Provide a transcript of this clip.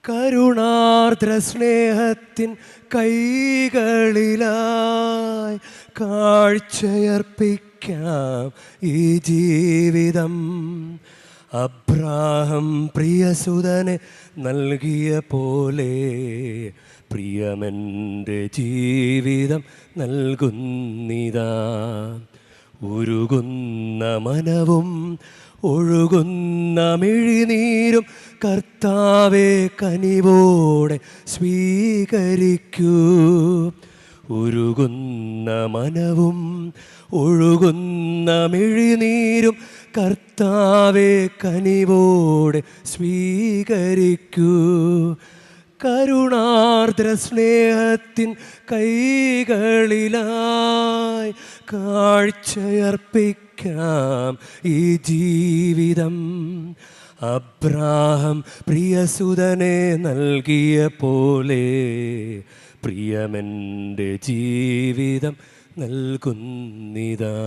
കരുണാർദ്ര സ്നേഹത്തിൻ കൈകളിലായി കാഴ്ചയർപ്പിക്കാം ഈ ജീവിതം. അബ്രാഹം പ്രിയസുതനെ നൽകിയ പോലെ പ്രിയമെൻ്റെ ജീവിതം നൽകുന്നിതാ. ഉരുകുന്ന മനവും ഒഴുകുന്ന മിഴിനീരും കർത്താവെ കനിവോടെ സ്വീകരിക്കൂ. ഉരുകുന്ന മനവും ഒഴുകുന്ന മിഴിനീരും കർത്താവെ കനിവോടെ സ്വീകരിക്കൂ. കരുണാർദ്ര സ്നേഹത്തിൻ കൈകളിലായി കാഴ്ചയർപ്പിക്കാം ഈ ജീവിതം. അബ്രാഹം പ്രിയസുതനെ നൽകിയ പോലെ പ്രിയമെൻ്റെ ജീവിതം നൽകുന്നിതാ.